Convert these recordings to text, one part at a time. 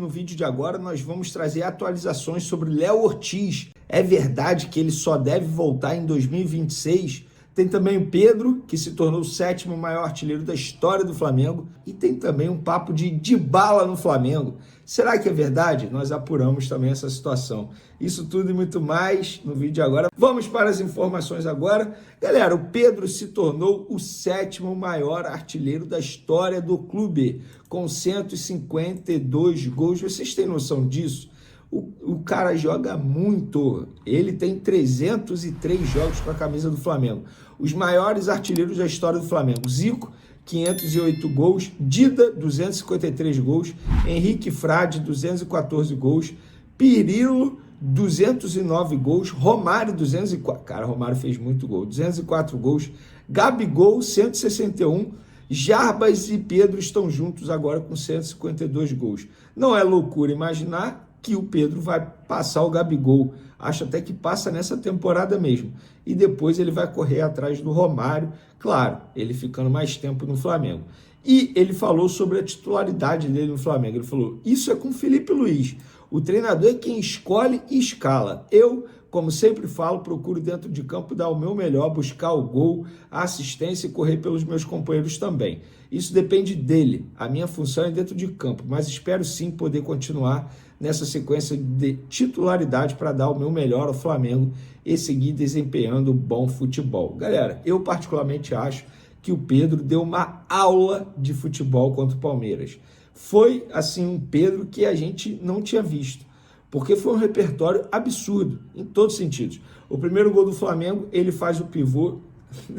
No vídeo de agora nós vamos trazer atualizações sobre Léo Ortiz. É verdade que ele só deve voltar em 2026? Tem também o Pedro, que se tornou o 7º maior artilheiro da história do Flamengo. E tem também um papo de Dybala no Flamengo. Será que é verdade? Nós apuramos também essa situação. Isso tudo e muito mais no vídeo de agora. Vamos para as informações agora. Galera, o Pedro se tornou o 7º maior artilheiro da história do clube, com 152 gols. Vocês têm noção disso? O cara joga muito. Ele tem 303 jogos com a camisa do Flamengo. Os maiores artilheiros da história do Flamengo: Zico, 508 gols, Dida, 253 gols, Henrique Frade, 214 gols, Pirilo, 209 gols, Romário, 204. Cara, Romário fez muito gol, 204 gols, Gabigol, 161. Jarbas e Pedro estão juntos agora com 152 gols. Não é loucura imaginar que o Pedro vai passar o Gabigol. Acho até que passa nessa temporada mesmo. E depois ele vai correr atrás do Romário, claro, ele ficando mais tempo no Flamengo. E ele falou sobre a titularidade dele no Flamengo. Ele falou: isso é com o Felipe Luiz. O treinador é quem escolhe e escala. Eu, como sempre falo, procuro dentro de campo dar o meu melhor, buscar o gol, a assistência e correr pelos meus companheiros também. Isso depende dele. A minha função é dentro de campo, mas espero sim poder continuar nessa sequência de titularidade para dar o meu melhor ao Flamengo e seguir desempenhando bom futebol. Galera, eu particularmente acho que o Pedro deu uma aula de futebol contra o Palmeiras. Foi, assim, um Pedro que a gente não tinha visto, porque foi um repertório absurdo, em todos os sentidos. O primeiro gol do Flamengo, ele faz o pivô,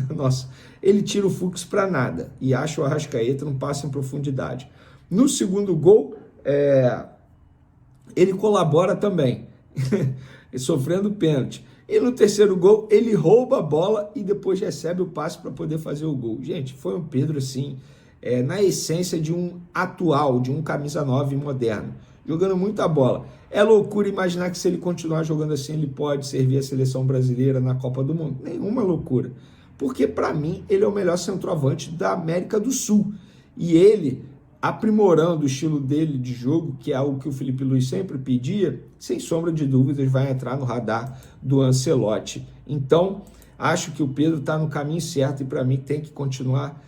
nossa, ele tira o Fux para nada, e acha o Arrascaeta num passe em profundidade. No segundo gol, ele colabora também, sofrendo pênalti. E no terceiro gol, ele rouba a bola e depois recebe o passe para poder fazer o gol. Gente, foi um Pedro, assim, na essência de um atual, de um camisa 9 moderno, jogando muita bola. É loucura imaginar que se ele continuar jogando assim, ele pode servir a seleção brasileira na Copa do Mundo. Nenhuma loucura. Porque, para mim, ele é o melhor centroavante da América do Sul. E ele, aprimorando o estilo dele de jogo, que é algo que o Felipe Luiz sempre pedia, sem sombra de dúvidas, vai entrar no radar do Ancelotti. Então, acho que o Pedro está no caminho certo e, para mim, tem que continuar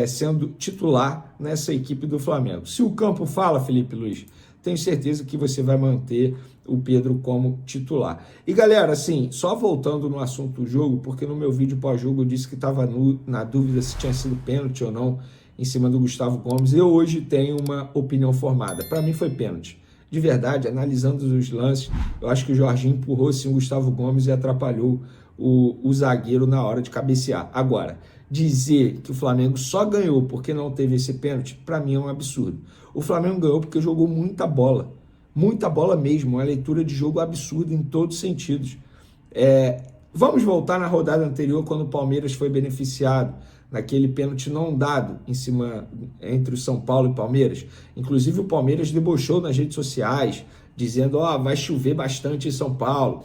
sendo titular nessa equipe do Flamengo. Se o campo fala, Felipe Luiz, tenho certeza que você vai manter o Pedro como titular. E galera, assim, só voltando no assunto do jogo, porque no meu vídeo pós-jogo eu disse que estava na dúvida se tinha sido pênalti ou não em cima do Gustavo Gomes. Eu hoje tenho uma opinião formada. Para mim foi pênalti. De verdade, analisando os lances, eu acho que o Jorginho empurrou sim o Gustavo Gomes e atrapalhou o zagueiro na hora de cabecear. Agora, dizer que o Flamengo só ganhou porque não teve esse pênalti, para mim é um absurdo. O Flamengo ganhou porque jogou muita bola mesmo, uma leitura de jogo absurda em todos os sentidos. Vamos voltar na rodada anterior, quando o Palmeiras foi beneficiado, naquele pênalti não dado em cima, entre o São Paulo e Palmeiras. Inclusive o Palmeiras debochou nas redes sociais, dizendo: vai chover bastante em São Paulo,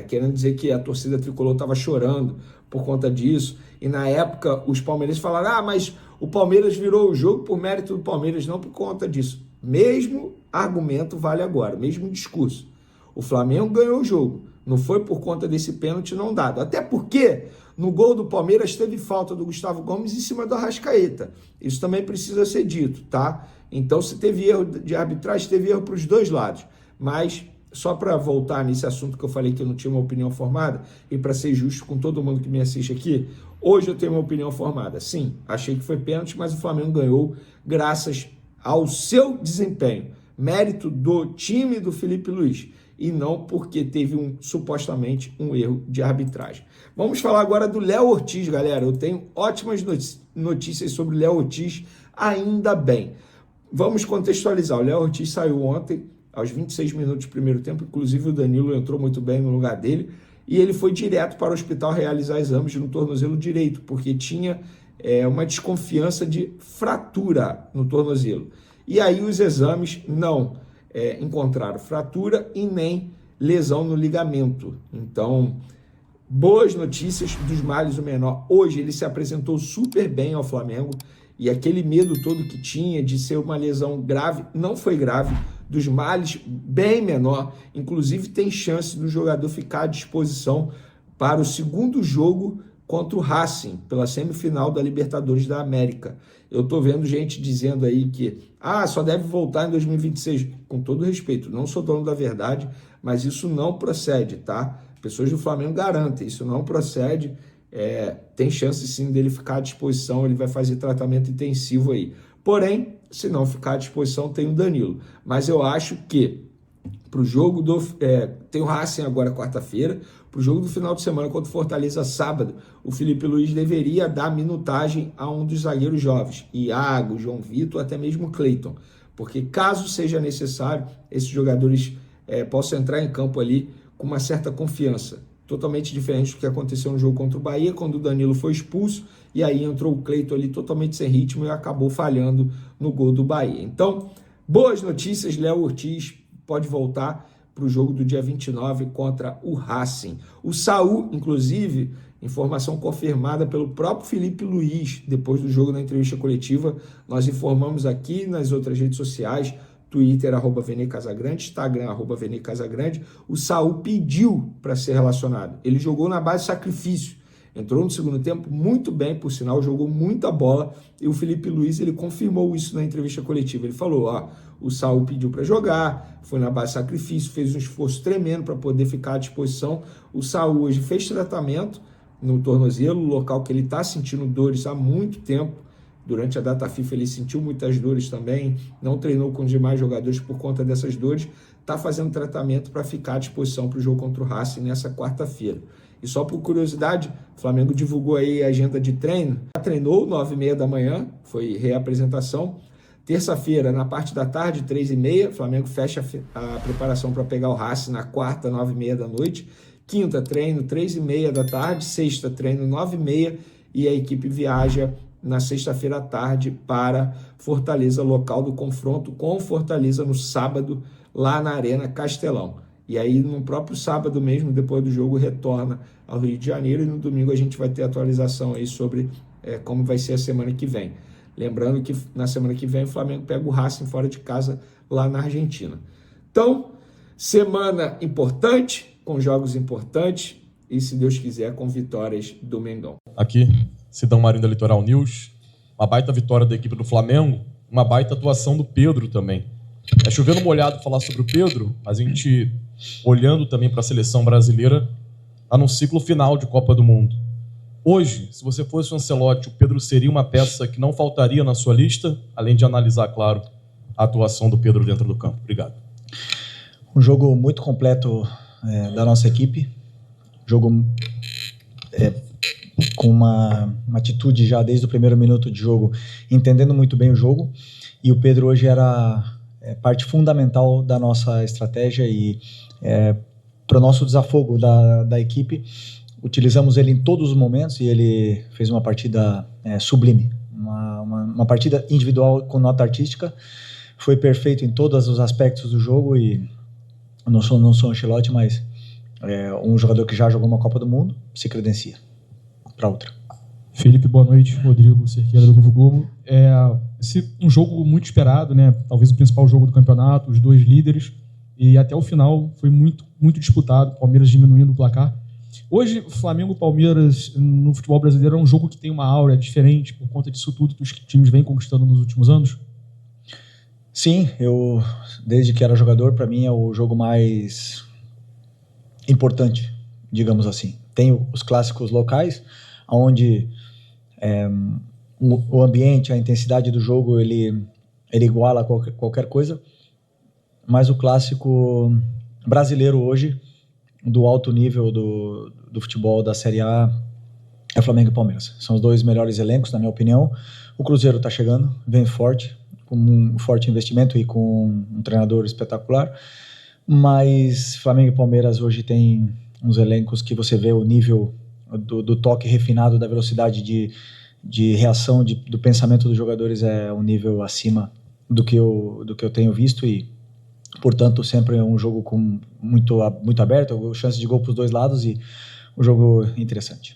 querendo dizer que a torcida tricolor estava chorando por conta disso. E na época os palmeirenses falaram: mas o Palmeiras virou o jogo por mérito do Palmeiras, não por conta disso. Mesmo argumento vale agora, mesmo discurso. O Flamengo ganhou o jogo, não foi por conta desse pênalti não dado. Até porque no gol do Palmeiras teve falta do Gustavo Gomes em cima do Arrascaeta. Isso também precisa ser dito, tá? Então, se teve erro de arbitragem, teve erro para os dois lados. Mas, só para voltar nesse assunto que eu falei que eu não tinha uma opinião formada, e para ser justo com todo mundo que me assiste aqui, hoje eu tenho uma opinião formada. Sim, achei que foi pênalti, mas o Flamengo ganhou graças ao seu desempenho. Mérito do time do Felipe Luiz, e não porque teve supostamente um erro de arbitragem. Vamos falar agora do Léo Ortiz, galera. Eu tenho ótimas notícias sobre o Léo Ortiz, ainda bem. Vamos contextualizar. O Léo Ortiz saiu ontem, aos 26 minutos do primeiro tempo, inclusive o Danilo entrou muito bem no lugar dele, e ele foi direto para o hospital realizar exames no tornozelo direito, porque tinha uma desconfiança de fratura no tornozelo. E aí os exames não encontraram fratura e nem lesão no ligamento. Então, boas notícias dos males o menor. Hoje ele se apresentou super bem ao Flamengo, e aquele medo todo que tinha de ser uma lesão grave, não foi grave. dos males bem menor. Inclusive tem chance do jogador ficar à disposição para o segundo jogo contra o Racing, pela semifinal da Libertadores da América. Eu estou vendo gente dizendo aí que só deve voltar em 2026. Com todo respeito, não sou dono da verdade, mas isso não procede, tá? Pessoas do Flamengo garantem, isso não procede. Tem chance sim dele ficar à disposição, ele vai fazer tratamento intensivo aí. Porém, se não ficar à disposição, tem o Danilo. Mas eu acho que para o jogo tem o Racing agora quarta-feira, para o jogo do final de semana contra o Fortaleza sábado, o Felipe Luiz deveria dar minutagem a um dos zagueiros jovens, Iago, João Vitor, até mesmo Cleiton, porque caso seja necessário, esses jogadores possam entrar em campo ali com uma certa confiança, totalmente diferente do que aconteceu no jogo contra o Bahia, quando o Danilo foi expulso, e aí entrou o Cleiton ali totalmente sem ritmo e acabou falhando no gol do Bahia. Então, boas notícias, Léo Ortiz pode voltar para o jogo do dia 29 contra o Racing. O Saul, inclusive, informação confirmada pelo próprio Felipe Luiz, depois do jogo na entrevista coletiva, nós informamos aqui nas outras redes sociais, Twitter, @VeneCasagrande, Instagram, @VeneCasagrande, o Saul pediu para ser relacionado. Ele jogou na base de sacrifício, entrou no segundo tempo muito bem, por sinal, jogou muita bola, e o Felipe Luiz, ele confirmou isso na entrevista coletiva. Ele falou, o Saul pediu para jogar, foi na base de sacrifício, fez um esforço tremendo para poder ficar à disposição. O Saul hoje fez tratamento no tornozelo, local que ele está sentindo dores há muito tempo. Durante a data FIFA ele sentiu muitas dores também, não treinou com os demais jogadores por conta dessas dores, está fazendo tratamento para ficar à disposição para o jogo contra o Racing nessa quarta-feira. E só por curiosidade, o Flamengo divulgou aí a agenda de treino, já treinou 9h30 da manhã, foi reapresentação. Terça-feira, na parte da tarde, 3h30, o Flamengo fecha a preparação para pegar o Racing na quarta, 9h30 da noite. Quinta, treino, 3h30 da tarde. Sexta, treino, 9h30. E a equipe viaja na sexta-feira à tarde para Fortaleza, local do confronto com Fortaleza no sábado, lá na Arena Castelão. E aí, no próprio sábado mesmo, depois do jogo, retorna ao Rio de Janeiro. E no domingo a gente vai ter atualização aí sobre como vai ser a semana que vem. Lembrando que na semana que vem o Flamengo pega o Racing fora de casa lá na Argentina. Então, semana importante, com jogos importantes e, se Deus quiser, com vitórias do Mengão. Aqui, Sidão Marinho da Litoral News, uma baita vitória da equipe do Flamengo, uma baita atuação do Pedro também. É chovendo molhado falar sobre o Pedro, mas a gente, olhando também para a seleção brasileira, está no ciclo final de Copa do Mundo. Hoje, se você fosse o Ancelotti, o Pedro seria uma peça que não faltaria na sua lista, além de analisar, claro, a atuação do Pedro dentro do campo. Obrigado. Um jogo muito completo da nossa equipe. Jogo com uma atitude já desde o primeiro minuto de jogo, entendendo muito bem o jogo. E o Pedro hoje era parte fundamental da nossa estratégia e para o nosso desafogo da equipe. Utilizamos ele em todos os momentos e ele fez uma partida sublime, uma partida individual com nota artística. Foi perfeito em todos os aspectos do jogo e não sou um Ancelotti, mas um jogador que já jogou uma Copa do Mundo se credencia para outra. Felipe, boa noite. Rodrigo Cerqueira do Globo. Um jogo muito esperado, né? Talvez o principal jogo do campeonato, os dois líderes, e até o final foi muito, muito disputado, Palmeiras diminuindo o placar. Hoje, Flamengo e Palmeiras no futebol brasileiro é um jogo que tem uma aura diferente por conta disso tudo que os times vêm conquistando nos últimos anos? Sim, desde que era jogador, para mim é o jogo mais importante, digamos assim. Tem os clássicos locais, onde o ambiente, a intensidade do jogo, ele iguala qualquer coisa, mas o clássico brasileiro hoje, do alto nível do futebol da Série A, é Flamengo e Palmeiras. São os dois melhores elencos, na minha opinião. O Cruzeiro está chegando, vem forte, com um forte investimento e com um treinador espetacular, mas Flamengo e Palmeiras hoje tem uns elencos que você vê o nível do toque refinado, da velocidade de reação, do pensamento dos jogadores é um nível acima do que eu tenho visto e, portanto, sempre é um jogo muito aberto, chance de gol para os dois lados e um jogo interessante.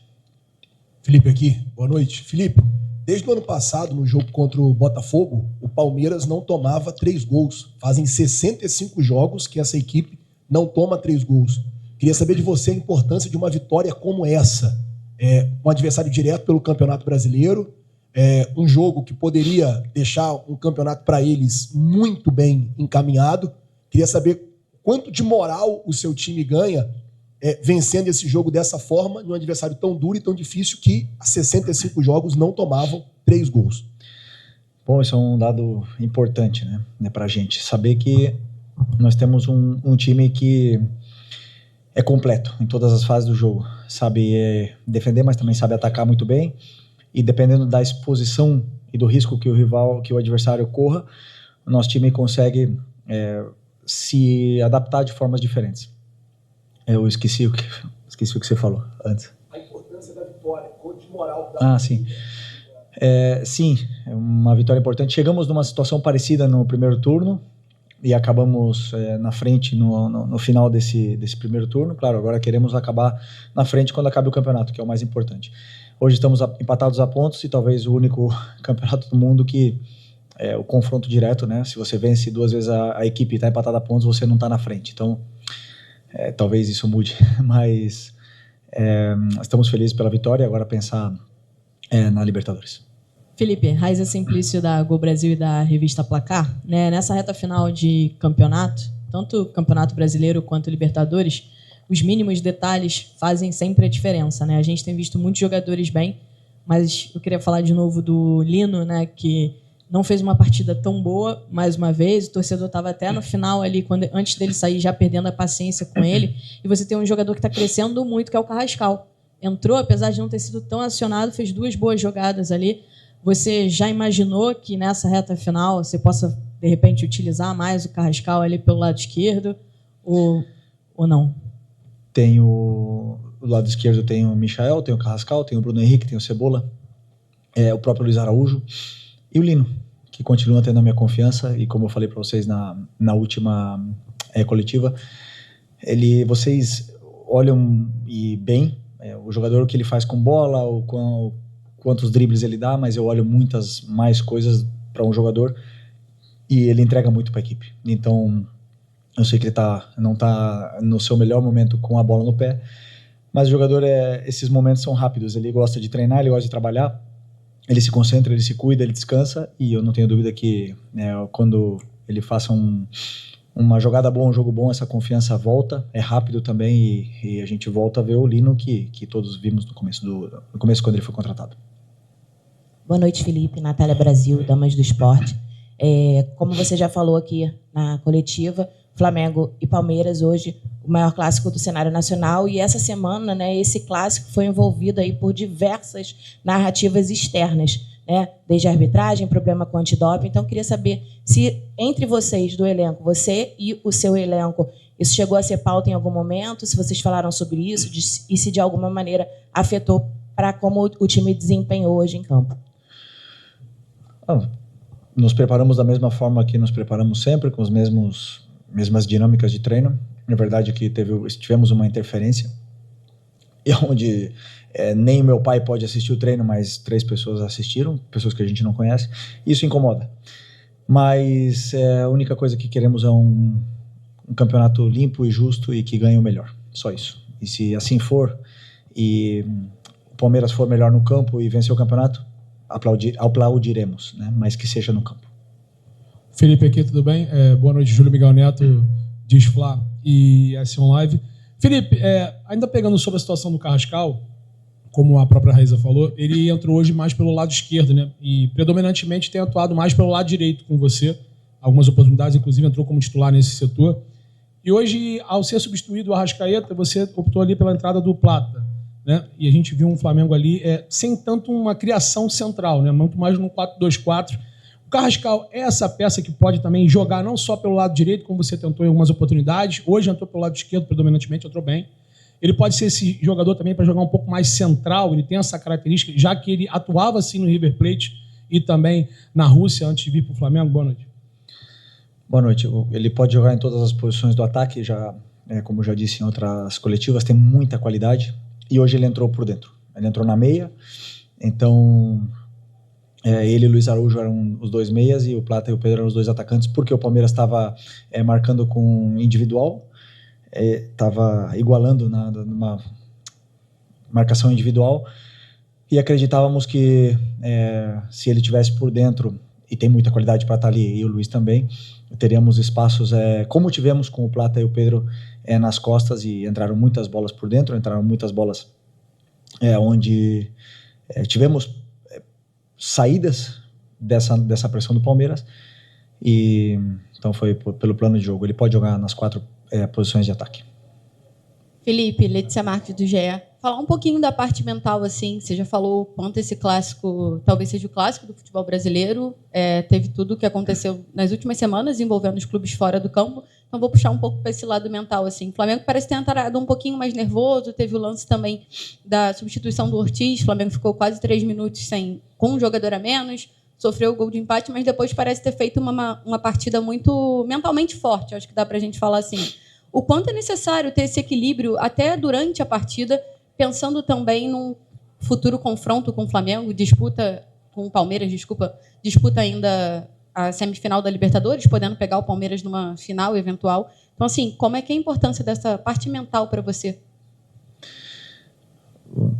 Felipe aqui, boa noite. Felipe, Desde o ano passado, no jogo contra o Botafogo, o Palmeiras não tomava 3 gols. Fazem 65 jogos que essa equipe não toma 3 gols. Queria saber de você a importância de uma vitória como essa. Um adversário direto pelo Campeonato Brasileiro, um jogo que poderia deixar um campeonato para eles muito bem encaminhado. Queria saber quanto de moral o seu time ganha vencendo esse jogo dessa forma, num adversário tão duro e tão difícil que há 65 jogos não tomavam 3 gols. Bom, isso é um dado importante, né, para a gente. Saber que nós temos um time que é completo em todas as fases do jogo. Sabe defender, mas também sabe atacar muito bem. E dependendo da exposição e do risco que o adversário corra, o nosso time consegue se adaptar de formas diferentes. Eu esqueci o que você falou antes. A importância da vitória, quanto de moral sim. Sim, é uma vitória importante. Chegamos numa situação parecida no primeiro turno e acabamos na frente no final desse primeiro turno. Claro, agora queremos acabar na frente quando acabe o campeonato, que é o mais importante. Hoje estamos empatados a pontos e talvez o único campeonato do mundo que o confronto direto, né? Se você vence 2 vezes a equipe e está empatada a pontos, você não está na frente. Então, talvez isso mude, mas estamos felizes pela vitória e agora pensar na Libertadores. Felipe, Raiza Simplício da Gol Brasil e da revista Placar, né? Nessa reta final de campeonato, tanto o Campeonato Brasileiro quanto Libertadores, os mínimos detalhes fazem sempre a diferença, né? A gente tem visto muitos jogadores bem, mas eu queria falar de novo do Lino, né? Que não fez uma partida tão boa, mais uma vez, o torcedor estava até no final ali, antes dele sair, já perdendo a paciência com ele, e você tem um jogador que está crescendo muito, que é o Carrascal. Entrou, apesar de não ter sido tão acionado, fez 2 boas jogadas ali. Você já imaginou que nessa reta final você possa, de repente, utilizar mais o Carrascal ali pelo lado esquerdo, ou não? Tem o lado esquerdo, tem o Michael, tem o Carrascal, tem o Bruno Henrique, tem o Cebola, o próprio Luiz Araújo e o Lino, que continua tendo a minha confiança. E como eu falei para vocês na última coletiva, vocês olham bem o jogador, o que ele faz com bola, quantos dribles ele dá, mas eu olho muitas mais coisas para um jogador e ele entrega muito para a equipe. Então, eu sei que ele não está no seu melhor momento com a bola no pé, mas o jogador, esses momentos são rápidos. Ele gosta de treinar, ele gosta de trabalhar, ele se concentra, ele se cuida, ele descansa, e eu não tenho dúvida que quando ele faça uma jogada boa, um jogo bom, essa confiança volta, é rápido também, e a gente volta a ver o Lino que todos vimos no começo quando ele foi contratado. Boa noite, Felipe. Natália Brasil, Damas do Esporte. Como você já falou aqui na coletiva, Flamengo e Palmeiras hoje o maior clássico do cenário nacional, e essa semana, né, esse clássico foi envolvido aí por diversas narrativas externas, né, desde a arbitragem, problema com antidoping. Então, queria saber se entre vocês do elenco, você e o seu elenco, isso chegou a ser pauta em algum momento, se vocês falaram sobre isso e se de alguma maneira afetou para como o time desempenhou hoje em campo. Nos preparamos da mesma forma que nos preparamos sempre, com as mesmas dinâmicas de treino. Na verdade, que tivemos uma interferência, onde nem meu pai pode assistir o treino, mas 3 pessoas assistiram, pessoas que a gente não conhece. Isso incomoda. Mas a única coisa que queremos é um campeonato limpo e justo e que ganhe o melhor. Só isso. E se assim for, e o Palmeiras for melhor no campo e vencer o campeonato, aplaudiremos, né? Mas que seja no campo. Felipe aqui, tudo bem? Boa noite, Júlio Miguel Neto, Diz Fla e S1 Live. Felipe, ainda pegando sobre a situação do Carrascal, como a própria Raiza falou, ele entrou hoje mais pelo lado esquerdo, né? E predominantemente tem atuado mais pelo lado direito com você. Algumas oportunidades, inclusive, entrou como titular nesse setor. E hoje, ao ser substituído o Arrascaeta, você optou ali pela entrada do Plata, né? E a gente viu um Flamengo ali sem tanto uma criação central, né? Muito mais no 4-2-4. O Carrascal é essa peça que pode também jogar não só pelo lado direito, como você tentou em algumas oportunidades. Hoje entrou pelo lado esquerdo, predominantemente, entrou bem. Ele pode ser esse jogador também para jogar um pouco mais central, ele tem essa característica, já que ele atuava assim no River Plate e também na Rússia antes de vir para o Flamengo. Boa noite. Boa noite. Ele pode jogar em todas as posições do ataque, como já disse em outras coletivas, tem muita qualidade, e hoje ele entrou por dentro. Ele entrou na meia, então Ele e o Luiz Araújo eram os 2 meias e o Plata e o Pedro eram os 2 atacantes, porque o Palmeiras estava marcando com individual, estava igualando numa marcação individual, e acreditávamos que se ele tivesse por dentro, e tem muita qualidade para estar ali, e o Luiz também, teríamos espaços, como tivemos com o Plata e o Pedro nas costas, e entraram muitas bolas por dentro, entraram muitas bolas onde tivemos saídas dessa pressão do Palmeiras, e então foi pelo plano de jogo. Ele pode jogar nas 4 posições de ataque. Felipe, Letícia Marques do GE. Falar um pouquinho da parte mental, assim, você já falou o quanto esse clássico, talvez seja o clássico do futebol brasileiro, teve tudo o que aconteceu nas últimas semanas envolvendo os clubes fora do campo, então vou puxar um pouco para esse lado mental, assim. O Flamengo parece ter entrado um pouquinho mais nervoso, teve o lance também da substituição do Ortiz, o Flamengo ficou quase 3 minutos com um jogador a menos, sofreu o gol de empate, mas depois parece ter feito uma partida muito mentalmente forte, acho que dá para a gente falar assim. O quanto é necessário ter esse equilíbrio até durante a partida, pensando também num futuro confronto com o Flamengo, com o Palmeiras, disputa ainda a semifinal da Libertadores, podendo pegar o Palmeiras numa final eventual. Então, assim, como é que é a importância dessa parte mental para você?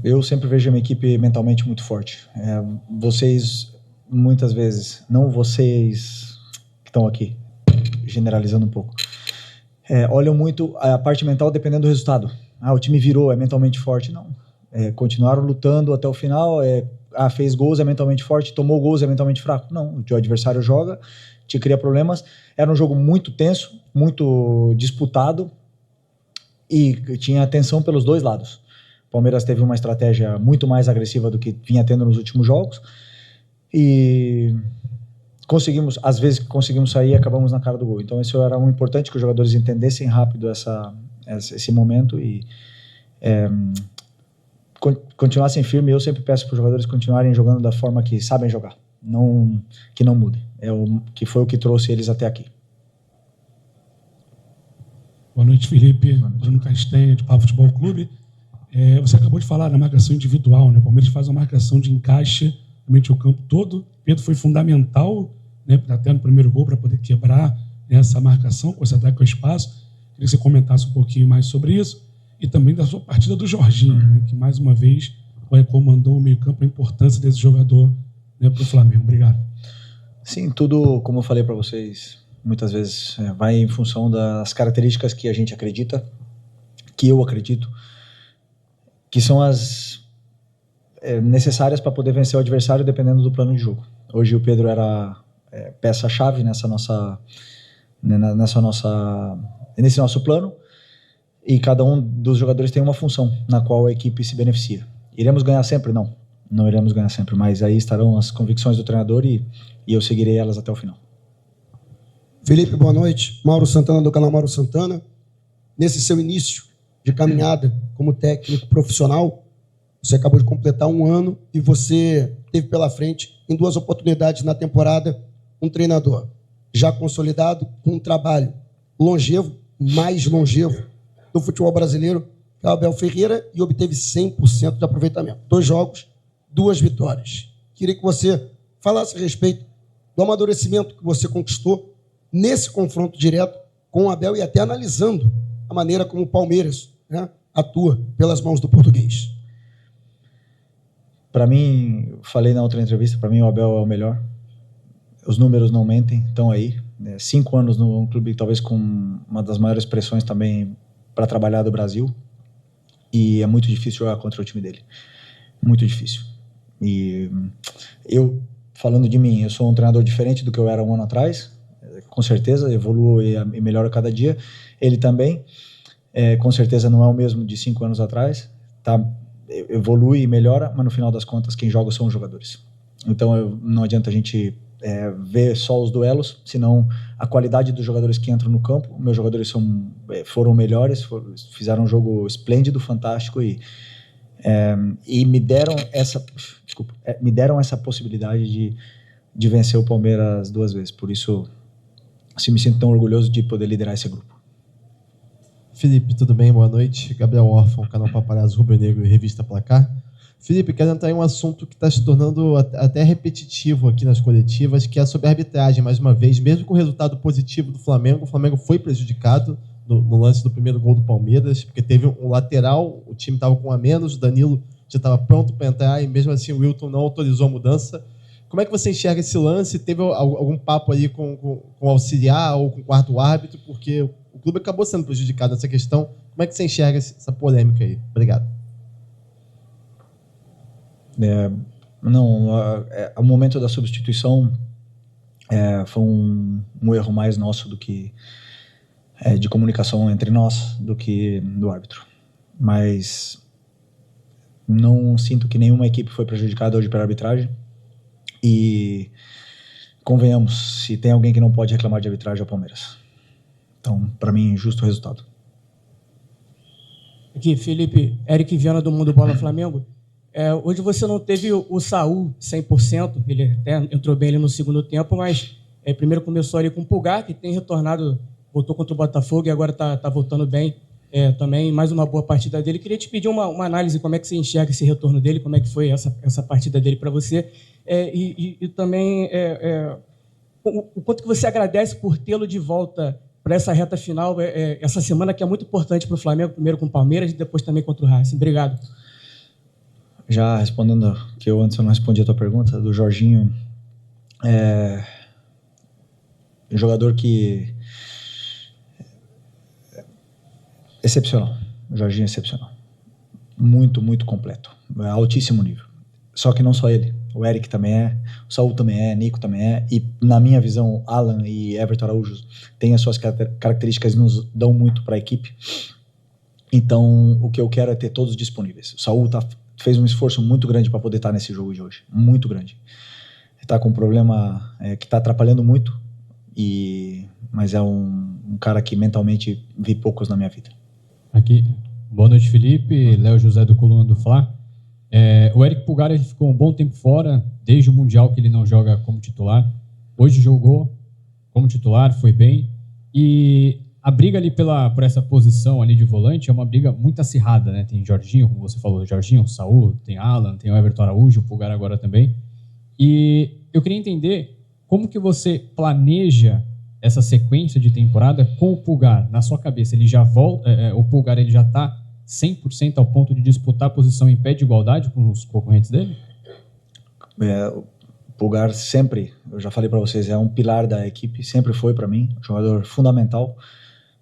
Eu sempre vejo a minha equipe mentalmente muito forte. Vocês, muitas vezes, não vocês que estão aqui, generalizando um pouco, olham muito a parte mental dependendo do resultado. O time virou, é mentalmente forte. Não. Continuaram lutando até o final, fez gols, é mentalmente forte, tomou gols, é mentalmente fraco. Não, o adversário joga, te cria problemas. Era um jogo muito tenso, muito disputado e tinha tensão pelos 2 lados. O Palmeiras teve uma estratégia muito mais agressiva do que vinha tendo nos últimos jogos e às vezes conseguimos sair e acabamos na cara do gol. Então isso era importante, que os jogadores entendessem rápido esse momento e continuassem firmes. Eu sempre peço para os jogadores continuarem jogando da forma que sabem jogar, que não mudem. Que foi o que trouxe eles até aqui. Boa noite, Felipe. Bruno Castanha, de Papo Futebol Clube. Você acabou de falar da marcação individual, né? O Palmeiras faz uma marcação de encaixe realmente o campo todo. Pedro foi fundamental, né, até no primeiro gol, para poder quebrar essa marcação, com esse ataque ao espaço. Queria que você comentasse um pouquinho mais sobre isso e também da sua partida do Jorginho, né, que mais uma vez comandou o meio-campo, a importância desse jogador, né, para o Flamengo. Obrigado. Sim, tudo, como eu falei para vocês, muitas vezes vai em função das características que a gente acredita, que eu acredito, que são as necessárias para poder vencer o adversário dependendo do plano de jogo. Hoje o Pedro era peça-chave nesse nosso plano, e cada um dos jogadores tem uma função na qual a equipe se beneficia. Iremos ganhar sempre? Não iremos ganhar sempre, mas aí estarão as convicções do treinador e eu seguirei elas até o final. Felipe, boa noite. Mauro Santana, do canal Mauro Santana. Nesse seu início de caminhada como técnico profissional, você acabou de completar 1 ano e você teve pela frente, em 2 oportunidades na temporada, um treinador já consolidado, com um trabalho longevo, mais longevo do futebol brasileiro, que é o Abel Ferreira, e obteve 100% de aproveitamento. 2 jogos, 2 vitórias. Queria que você falasse a respeito do amadurecimento que você conquistou nesse confronto direto com o Abel e até analisando a maneira como o Palmeiras, né, atua pelas mãos do português. Para mim, falei na outra entrevista, para mim o Abel é o melhor. Os números não mentem, estão aí. 5 anos num clube talvez com uma das maiores pressões também para trabalhar do Brasil. E é muito difícil jogar contra o time dele. Muito difícil. E eu, falando de mim, eu sou um treinador diferente do que eu era 1 ano atrás. Com certeza, evoluo e melhoro cada dia. Ele também, com certeza não é o mesmo de 5 anos atrás. Evolui e melhora, mas no final das contas quem joga são os jogadores. Então não adianta a gente ver só os duelos, senão a qualidade dos jogadores que entram no campo. Meus jogadores foram melhores, fizeram um jogo esplêndido, fantástico e me deram essa possibilidade de vencer o Palmeiras 2 vezes. Por isso, assim, me sinto tão orgulhoso de poder liderar esse grupo. Felipe, tudo bem? Boa noite. Gabriel Órfão, canal Paparazzo Rubro Negro e Revista Placar. Felipe, quero entrar em um assunto que está se tornando até repetitivo aqui nas coletivas, que é sobre a arbitragem, mais uma vez. Mesmo com o resultado positivo do Flamengo, o Flamengo foi prejudicado no lance do primeiro gol do Palmeiras, porque teve um lateral, o time estava com um a menos, o Danilo já estava pronto para entrar e mesmo assim o Wilton não autorizou a mudança. Como é que você enxerga esse lance? Teve algum papo aí com o auxiliar ou com o quarto árbitro? Porque o clube acabou sendo prejudicado nessa questão. Como é que você enxerga essa polêmica aí? Obrigado. O momento da substituição foi um erro mais nosso do que de comunicação entre nós do que do árbitro. Mas não sinto que nenhuma equipe foi prejudicada hoje pela arbitragem. E convenhamos, se tem alguém que não pode reclamar de arbitragem é o Palmeiras. Então, para mim, justo o resultado. Aqui, Felipe, Eric Viana do Mundo Bola Flamengo. Hoje você não teve o Saul 100%, ele até entrou bem ali no segundo tempo, mas primeiro começou ali com o Pulgar, que tem retornado, voltou contra o Botafogo e agora está voltando bem também, mais uma boa partida dele. Queria te pedir uma análise, como é que você enxerga esse retorno dele, como é que foi essa partida dele para você, e também o quanto que você agradece por tê-lo de volta para essa reta final, essa semana que é muito importante para o Flamengo, primeiro com o Palmeiras e depois também contra o Racing. Obrigado. Já respondendo, que eu antes não respondi a tua pergunta, do Jorginho, um jogador que excepcional, o Jorginho é excepcional, muito, muito completo, altíssimo nível, só que não só ele, o Eric também o Saul também Nico também e na minha visão, Alan e Everton Araújo têm as suas características e nos dão muito para a equipe, então o que eu quero é ter todos disponíveis. O Saul fez um esforço muito grande para poder estar nesse jogo de hoje, muito grande. Está com um problema que está atrapalhando muito, mas é um cara que mentalmente vi poucos na minha vida. Aqui, boa noite, Felipe, Léo José do Coluna do Fla. O Eric Pulgar ele ficou um bom tempo fora, desde o Mundial que ele não joga como titular. Hoje jogou como titular, foi bem, e a briga ali por essa posição ali de volante é uma briga muito acirrada, né? Tem Jorginho, como você falou, Jorginho, Saul, tem Alan, tem o Everton Araújo, o Pulgar agora também. E eu queria entender como que você planeja essa sequência de temporada com o Pulgar. Na sua cabeça, ele já volta, o Pulgar ele já está 100% ao ponto de disputar a posição em pé de igualdade com os concorrentes dele? O Pulgar sempre, eu já falei para vocês, é um pilar da equipe, sempre foi para mim, um jogador fundamental.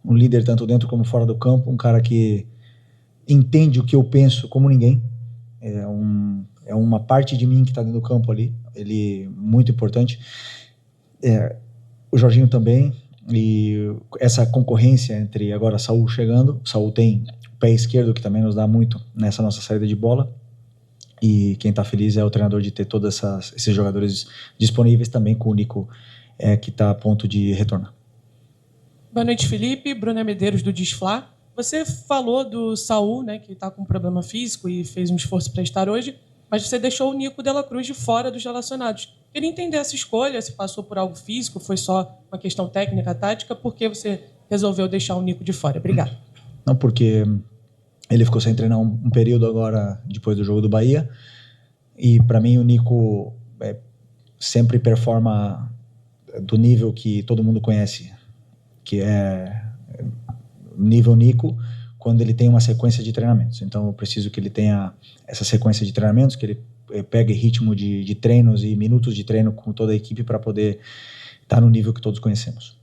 Um líder tanto dentro como fora do campo, um cara que entende o que eu penso como ninguém, é uma parte de mim que está dentro do campo ali, ele muito importante, o Jorginho também, e essa concorrência entre agora Saul chegando, Saul tem o pé esquerdo que também nos dá muito nessa nossa saída de bola, e quem está feliz é o treinador de ter todos esses jogadores disponíveis também com o Nico que está a ponto de retornar. Boa noite, Felipe. Bruna Medeiros, do Disflá. Você falou do Saul, né, que está com um problema físico e fez um esforço para estar hoje, mas você deixou o Nico de la Cruz de fora dos relacionados. Queria entender essa escolha, se passou por algo físico, foi só uma questão técnica, tática, por que você resolveu deixar o Nico de fora? Obrigado. Não, porque ele ficou sem treinar um período agora, depois do jogo do Bahia, e para mim o Nico sempre performa do nível que todo mundo conhece, que é nível Nico, quando ele tem uma sequência de treinamentos. Então eu preciso que ele tenha essa sequência de treinamentos, que ele pegue ritmo de treinos e minutos de treino com toda a equipe para poder estar no nível que todos conhecemos.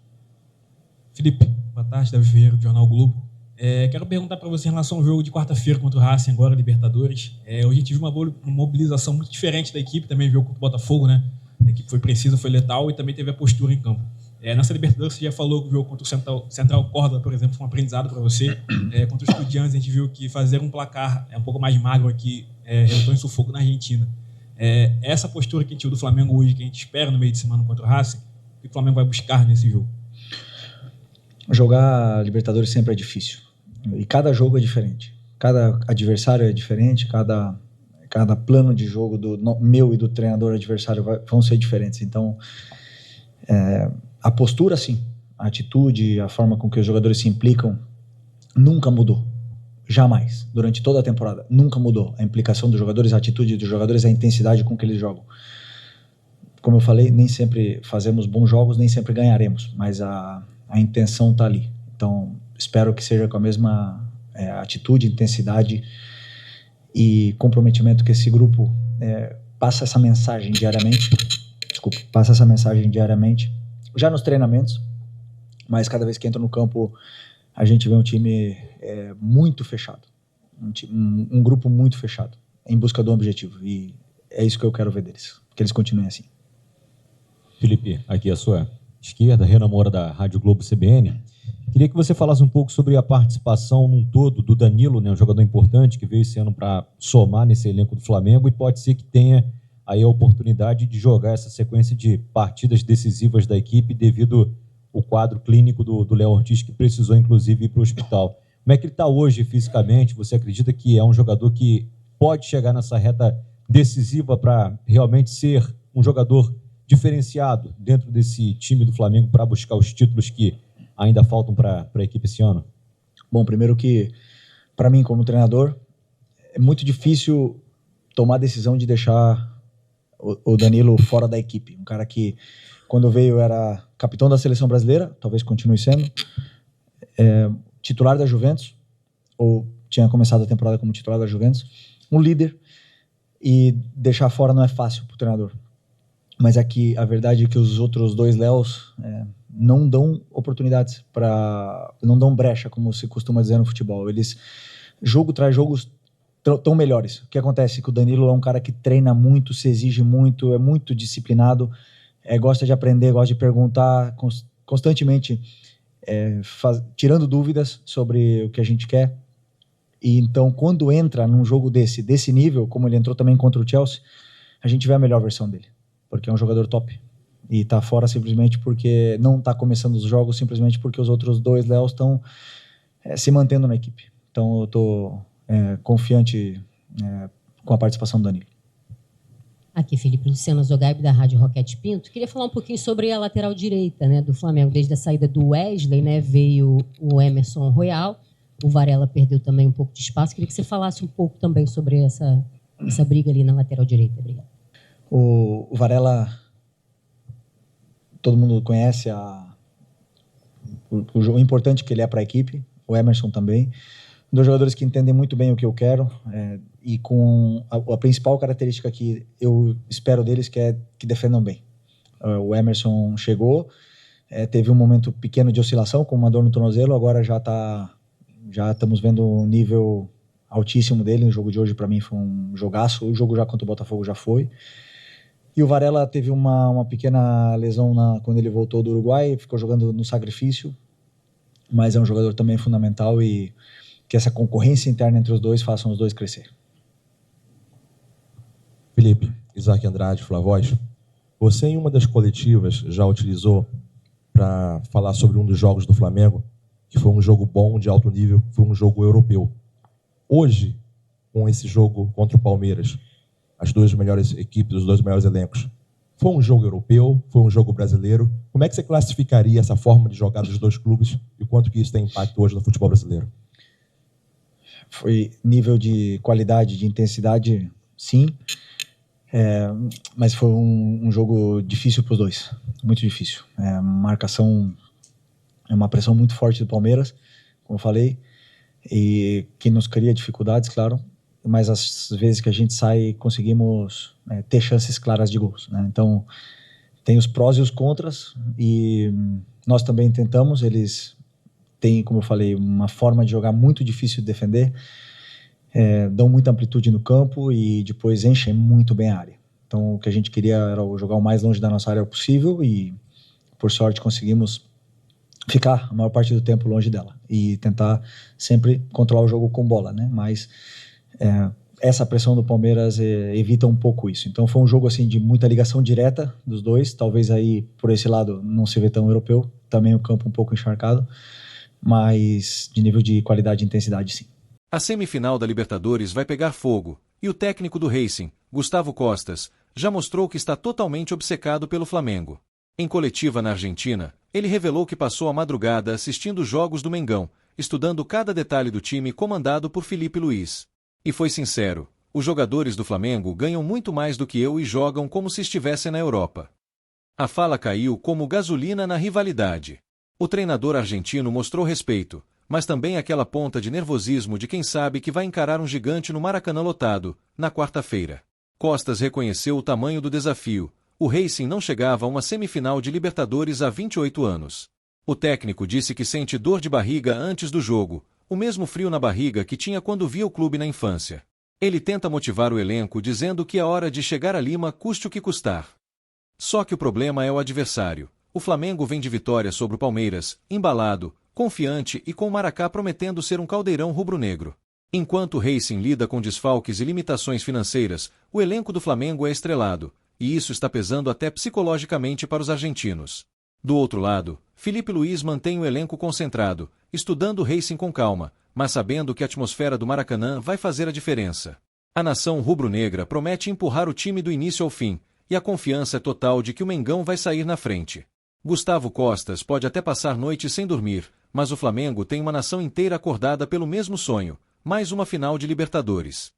Felipe, boa tarde, Davi Ferreira, do Jornal Globo. Quero perguntar para você em relação ao jogo de quarta-feira contra o Racing, agora Libertadores. Hoje a gente viu uma mobilização muito diferente da equipe, também viu contra o Botafogo, né? A equipe foi precisa, foi letal e também teve a postura em campo. Nessa Libertadores, você já falou que o jogo contra o Central Córdoba, por exemplo, foi um aprendizado para você. Contra os Estudiantes, a gente viu que fazer um placar um pouco mais magro aqui resultou em sufoco na Argentina. Essa postura que a gente viu do Flamengo hoje, que a gente espera no meio de semana contra o Racing, o que o Flamengo vai buscar nesse jogo? Jogar Libertadores sempre é difícil. E cada jogo é diferente. Cada adversário é diferente, cada plano de jogo do meu e do treinador adversário vão ser diferentes. Então, a postura, sim. A atitude, a forma com que os jogadores se implicam, nunca mudou. Jamais. Durante toda a temporada. Nunca mudou. A implicação dos jogadores, a atitude dos jogadores, a intensidade com que eles jogam. Como eu falei, nem sempre fazemos bons jogos, nem sempre ganharemos, mas a intenção está ali. Então, espero que seja com a mesma atitude, intensidade e comprometimento que esse grupo passa essa mensagem diariamente. Passa essa mensagem diariamente, já nos treinamentos, mas cada vez que entra no campo, a gente vê um time muito fechado, um grupo muito fechado, em busca do objetivo, e é isso que eu quero ver deles, que eles continuem assim. Felipe, aqui à sua esquerda, Renan Moura da Rádio Globo CBN. Queria que você falasse um pouco sobre a participação num todo do Danilo, né, um jogador importante que veio esse ano para somar nesse elenco do Flamengo, e pode ser que tenha aí a oportunidade de jogar essa sequência de partidas decisivas da equipe devido ao quadro clínico do Léo Ortiz, que precisou inclusive ir para o hospital. Como é que ele está hoje fisicamente? Você acredita que é um jogador que pode chegar nessa reta decisiva para realmente ser um jogador diferenciado dentro desse time do Flamengo para buscar os títulos que ainda faltam para a equipe esse ano? Bom, primeiro que, para mim como treinador, é muito difícil tomar a decisão de deixar o Danilo fora da equipe. Um cara que, quando veio, era capitão da seleção brasileira, talvez continue sendo, titular da Juventus, ou tinha começado a temporada como titular da Juventus, um líder, e deixar fora não é fácil para o treinador. Mas aqui a verdade é que os outros dois Léos não dão oportunidades, não dão brecha, como se costuma dizer no futebol. Eles, jogo traz jogos, tão melhores. O que acontece é que o Danilo é um cara que treina muito, se exige muito, é muito disciplinado, gosta de aprender, gosta de perguntar constantemente, tirando dúvidas sobre o que a gente quer. E então, quando entra num jogo desse nível, como ele entrou também contra o Chelsea, a gente vê a melhor versão dele, porque é um jogador top. E tá fora simplesmente porque não tá começando os jogos, simplesmente porque os outros dois Léos estão se mantendo na equipe. Então eu tô confiante com a participação do Danilo. Aqui, Felipe, Luciano Zogaib, da Rádio Roquete Pinto. Queria falar um pouquinho sobre a lateral direita, né, do Flamengo. Desde a saída do Wesley, né, veio o Emerson Royal. O Varela perdeu também um pouco de espaço. Queria que você falasse um pouco também sobre essa briga ali na lateral direita. Obrigado. O Varela, todo mundo conhece o importante que ele é para a equipe. O Emerson também. Dois jogadores que entendem muito bem o que eu quero, e com a principal característica que eu espero deles, que é que defendam bem. O Emerson chegou, teve um momento pequeno de oscilação, com uma dor no tornozelo, agora já estamos vendo um nível altíssimo dele. No jogo de hoje, para mim, foi um jogaço. O jogo já contra o Botafogo já foi. E o Varela teve uma pequena lesão quando ele voltou do Uruguai, ficou jogando no sacrifício, mas é um jogador também fundamental, e que essa concorrência interna entre os dois façam os dois crescer. Felipe, Isaac Andrade, Flavoz, você em uma das coletivas já utilizou para falar sobre um dos jogos do Flamengo, que foi um jogo bom, de alto nível, foi um jogo europeu. Hoje, com esse jogo contra o Palmeiras, as duas melhores equipes, os dois melhores elencos, foi um jogo europeu, foi um jogo brasileiro. Como é que você classificaria essa forma de jogar dos dois clubes e o quanto que isso tem impacto hoje no futebol brasileiro? Foi nível de qualidade, de intensidade, sim, mas foi um jogo difícil para os dois, muito difícil. Marcação, uma pressão muito forte do Palmeiras, como eu falei, e que nos cria dificuldades, claro, mas às vezes que a gente sai, conseguimos ter chances claras de gols, né? Então, tem os prós e os contras, e nós também tentamos. Eles têm, como eu falei, uma forma de jogar muito difícil de defender, dão muita amplitude no campo e depois enchem muito bem a área. Então, o que a gente queria era jogar o mais longe da nossa área possível, e por sorte conseguimos ficar a maior parte do tempo longe dela e tentar sempre controlar o jogo com bola, né? Mas essa pressão do Palmeiras evita um pouco isso. Então foi um jogo assim de muita ligação direta dos dois, talvez aí por esse lado não se vê tão europeu, também o campo um pouco encharcado, mas de nível de qualidade e intensidade, sim. A semifinal da Libertadores vai pegar fogo, e o técnico do Racing, Gustavo Costas, já mostrou que está totalmente obcecado pelo Flamengo. Em coletiva na Argentina, ele revelou que passou a madrugada assistindo jogos do Mengão, estudando cada detalhe do time comandado por Felipe Luiz. E foi sincero, os jogadores do Flamengo ganham muito mais do que eu e jogam como se estivessem na Europa. A fala caiu como gasolina na rivalidade. O treinador argentino mostrou respeito, mas também aquela ponta de nervosismo de quem sabe que vai encarar um gigante no Maracanã lotado, na quarta-feira. Costas reconheceu o tamanho do desafio. O Racing não chegava a uma semifinal de Libertadores há 28 anos. O técnico disse que sente dor de barriga antes do jogo, o mesmo frio na barriga que tinha quando via o clube na infância. Ele tenta motivar o elenco dizendo que é hora de chegar a Lima custe o que custar. Só que o problema é o adversário. O Flamengo vem de vitória sobre o Palmeiras, embalado, confiante e com o Maracá prometendo ser um caldeirão rubro-negro. Enquanto o Racing lida com desfalques e limitações financeiras, o elenco do Flamengo é estrelado, e isso está pesando até psicologicamente para os argentinos. Do outro lado, Felipe Luiz mantém o elenco concentrado, estudando o Racing com calma, mas sabendo que a atmosfera do Maracanã vai fazer a diferença. A nação rubro-negra promete empurrar o time do início ao fim, e a confiança é total de que o Mengão vai sair na frente. Gustavo Costas pode até passar noites sem dormir, mas o Flamengo tem uma nação inteira acordada pelo mesmo sonho, mais uma final de Libertadores.